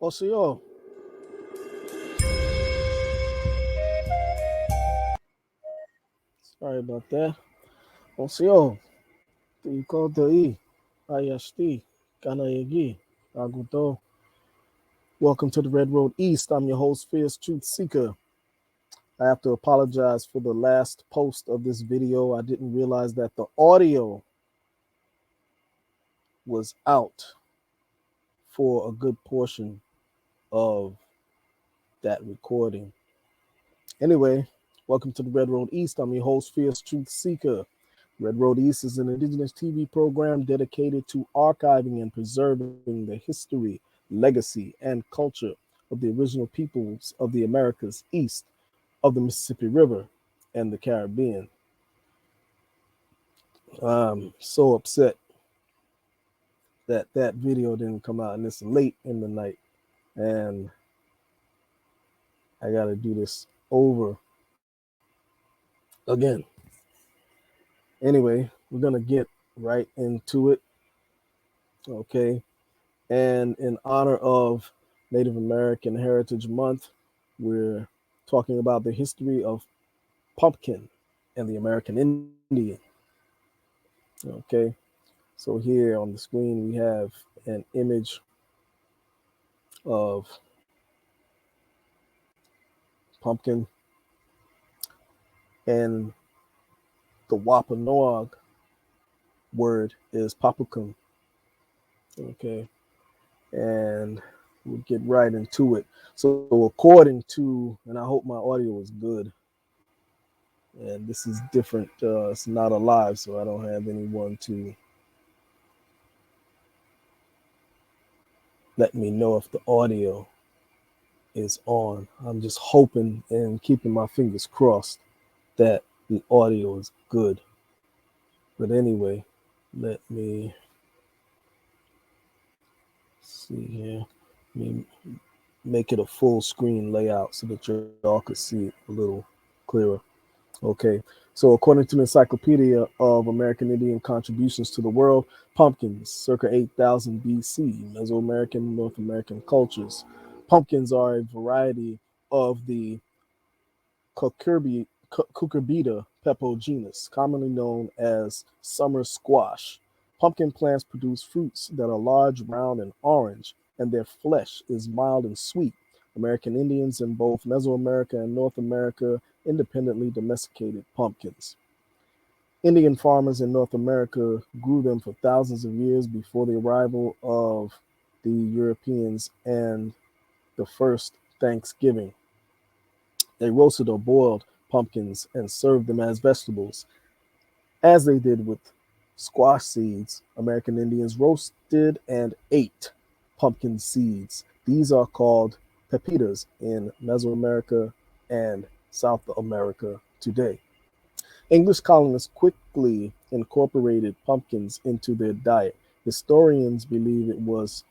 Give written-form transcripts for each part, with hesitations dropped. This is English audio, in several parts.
Oseo, sorry about that. Oseo, Tikotai, Ayashti, Kanayagi, Aguto. Welcome to the Red Road East. I'm your host, Fierce Truth Seeker. I have to apologize for the last post of this video. I didn't realize that the audio was out for a good portion of that recording. Anyway, welcome to the Red Road East. I'm your host, Fierce Truth Seeker. Red Road East is an indigenous TV program dedicated to archiving and preserving the history, legacy, and culture of the original peoples of the Americas east of the Mississippi River and the Caribbean. I'm so upset that that video didn't come out and it's late in the night and I got to do this over again. Anyway, we're going to get right into it. Okay. And in honor of Native American Heritage Month, we're talking about the history of pumpkin and the American Indian. Okay. So here on the screen, we have an image of pumpkin, and the Wampanoag word is papukum. Okay. And we'll get right into it. So according to, and I hope my audio is good, and this is different, it's not a live, so I don't have anyone to let me know if the audio is on. I'm just hoping and keeping my fingers crossed that the audio is good. But anyway, let me see here. Let me make it a full screen layout so that y'all could see it a little clearer. Okay, so according to the Encyclopedia of American Indian Contributions to the World, pumpkins, circa 8,000 BC, Mesoamerican, North American cultures. Pumpkins are a variety of the Cucurbita pepo genus, commonly known as summer squash. Pumpkin plants produce fruits that are large, round, and orange, and their flesh is mild and sweet. American Indians in both Mesoamerica and North America independently domesticated pumpkins. Indian farmers in North America grew them for thousands of years before the arrival of the Europeans and the first Thanksgiving. They roasted or boiled pumpkins and served them as vegetables. As they did with squash seeds, American Indians roasted and ate pumpkin seeds. These are called pepitas in Mesoamerica and South America today. English colonists quickly incorporated pumpkins into their diet. Historians believe it was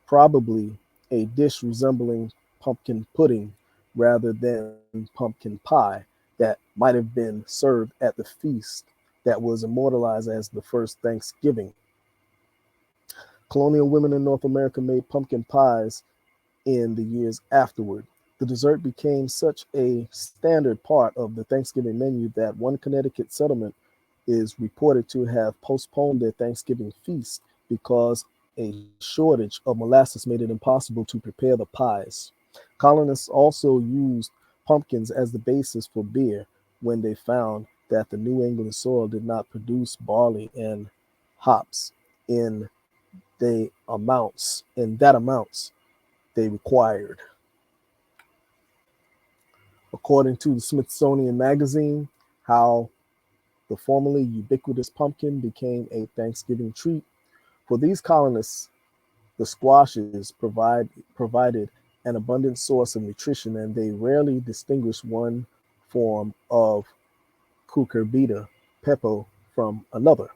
probably a dish resembling pumpkin pudding rather than pumpkin pie that might have been served at the feast that was immortalized as the first Thanksgiving. Colonial women in North America made pumpkin pies in the years afterward. The dessert became such a standard part of the Thanksgiving menu that one Connecticut settlement is reported to have postponed their Thanksgiving feast because a shortage of molasses made it impossible to prepare the pies. Colonists also used pumpkins as the basis for beer when they found that the New England soil did not produce barley and hops in that amounts they required. According to the Smithsonian Magazine, how the formerly ubiquitous pumpkin became a Thanksgiving treat. For these colonists, the squashes provided an abundant source of nutrition, and they rarely distinguished one form of cucurbita pepo from another.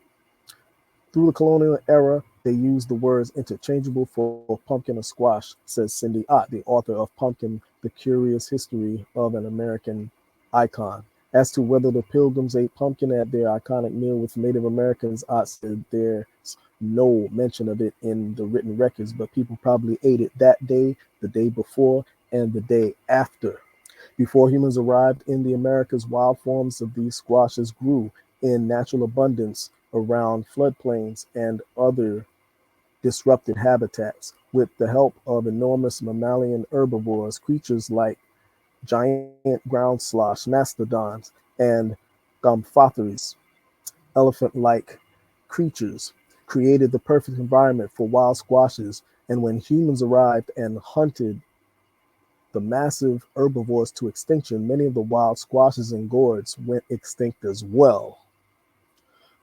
Through the colonial era, they used the words interchangeable for pumpkin or squash, says Cindy Ott, the author of Pumpkin, The Curious History of an American Icon. As to whether the Pilgrims ate pumpkin at their iconic meal with Native Americans, Ott said there's no mention of it in the written records, but people probably ate it that day, the day before, and the day after. Before humans arrived in the Americas, wild forms of these squashes grew in natural abundance around floodplains and other disrupted habitats. With the help of enormous mammalian herbivores, creatures like giant ground sloth mastodons and Gomphotheres, elephant-like creatures, created the perfect environment for wild squashes. And when humans arrived and hunted the massive herbivores to extinction, many of the wild squashes and gourds went extinct as well.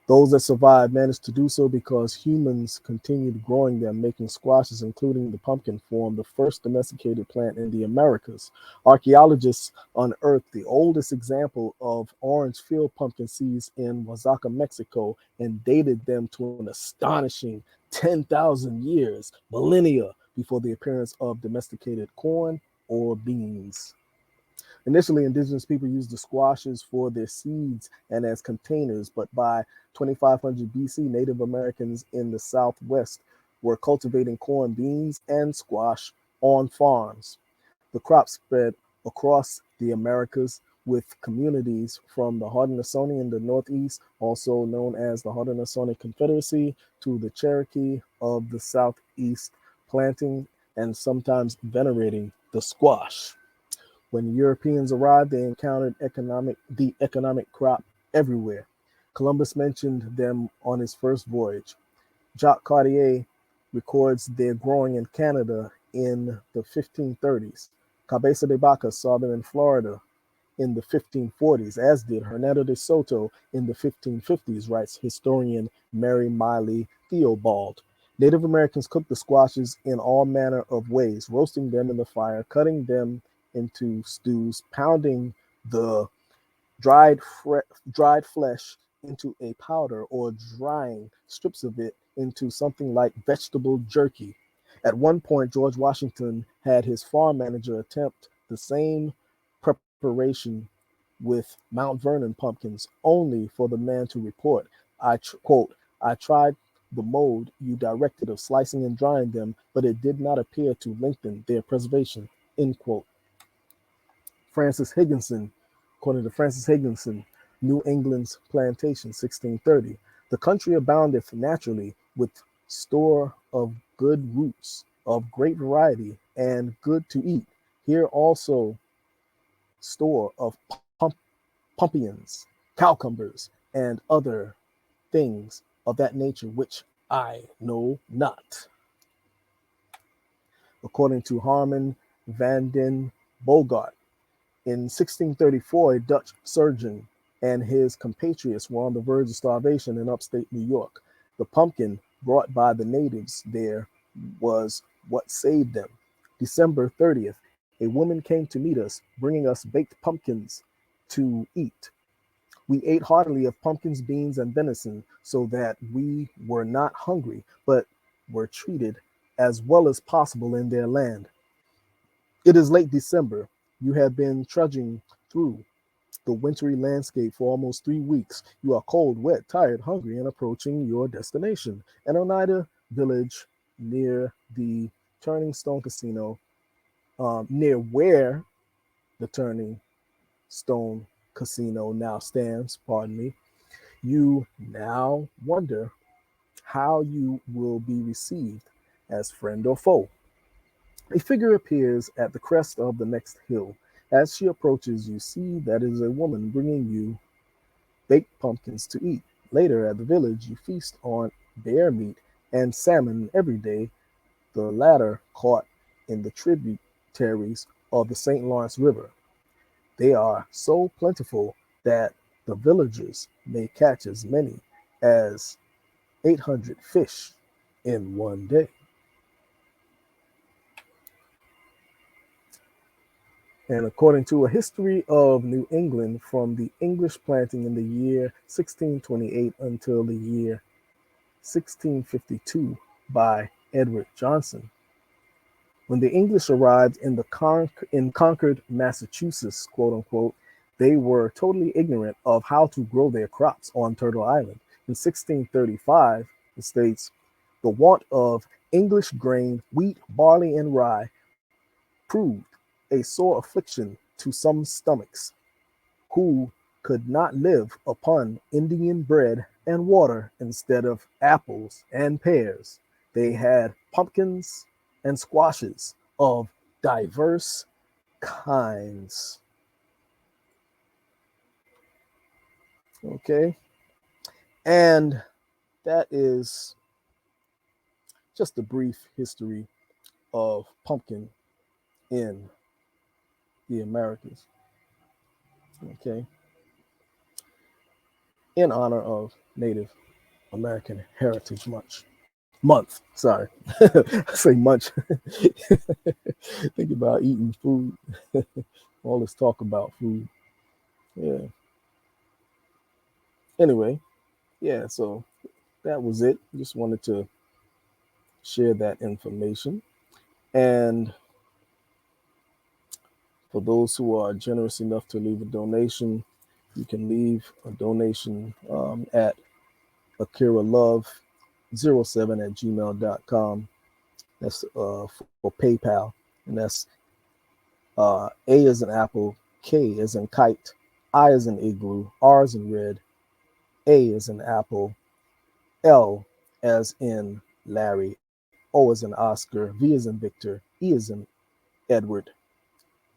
Those that survived managed to do so because humans continued growing them, making squashes, including the pumpkin form, the first domesticated plant in the Americas. Archaeologists unearthed the oldest example of orange field pumpkin seeds in Oaxaca, Mexico, and dated them to an astonishing 10,000 years, millennia before the appearance of domesticated corn or beans. Initially, indigenous people used the squashes for their seeds and as containers, but by 2500 BC, Native Americans in the Southwest were cultivating corn, beans, and squash on farms. The crop spread across the Americas with communities from the Haudenosaunee in the Northeast, also known as the Haudenosaunee Confederacy, to the Cherokee of the Southeast, planting and sometimes venerating the squash. When Europeans arrived, they encountered the economic crop everywhere. Columbus mentioned them on his first voyage. Jacques Cartier records their growing in Canada in the 1530s. Cabeza de Vaca saw them in Florida in the 1540s, as did Hernando de Soto in the 1550s, writes historian Mary Miley Theobald. Native Americans cooked the squashes in all manner of ways, roasting them in the fire, cutting them into stews, pounding the dried dried flesh into a powder, or drying strips of it into something like vegetable jerky. At one point, George Washington had his farm manager attempt the same preparation with Mount Vernon pumpkins, only for the man to report, quote, I tried the mode you directed of slicing and drying them, but it did not appear to lengthen their preservation, end quote. Francis Higginson, according to Francis Higginson, New England's Plantation, 1630. The country aboundeth naturally with store of good roots, of great variety, and good to eat. Here also store of pumpkins, cucumbers, and other things of that nature which I know not. According to Harman van den Bogart, in 1634, a Dutch surgeon and his compatriots were on the verge of starvation in upstate New York. The pumpkin brought by the natives there was what saved them. December 30th, a woman came to meet us, bringing us baked pumpkins to eat. We ate heartily of pumpkins, beans, and venison, so that we were not hungry, but were treated as well as possible in their land. It is late December. You have been trudging through the wintry landscape for almost 3 weeks. You are cold, wet, tired, hungry, and approaching your destination, an Oneida village near the Turning Stone Casino, near where the Turning Stone Casino now stands, pardon me. You now wonder how you will be received as friend or foe. A figure appears at the crest of the next hill. As she approaches, you see that it is a woman bringing you baked pumpkins to eat. Later at the village, you feast on bear meat and salmon every day, the latter caught in the tributaries of the St. Lawrence River. They are so plentiful that the villagers may catch as many as 800 fish in one day. And according to a history of New England from the English planting in the year 1628 until the year 1652 by Edward Johnson, when the English arrived in Concord, Massachusetts, quote unquote, they were totally ignorant of how to grow their crops on Turtle Island. In 1635, it states, The want of English grain, wheat, barley, and rye proved a sore affliction to some stomachs, who could not live upon Indian bread and water instead of apples and pears. They had pumpkins and squashes of diverse kinds. Okay, and that is just a brief history of pumpkin in the Americas. Okay, in honor of Native American Heritage Month. Sorry, I say munch. Think about eating food. All this talk about food. Yeah. Anyway, yeah. So that was it. Just wanted to share that information. And for those who are generous enough to leave a donation, you can leave a donation at akiralove07 at gmail.com. That's for PayPal. And that's A as in apple, K as in kite, I as in igloo, R as in red, A as in apple, L as in Larry, O as in Oscar, V as in Victor, E as in Edward,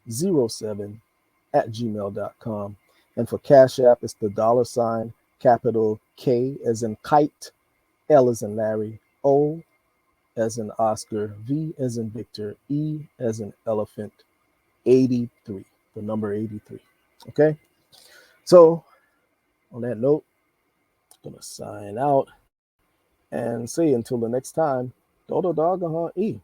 07 at gmail.com. And for Cash App, it's the $ capital K as in kite, L as in Larry, O as in Oscar, V as in Victor, E as in elephant, 83, the number 83. Okay? So, on that note, I'm going to sign out and say until the next time, Dodo Dog E.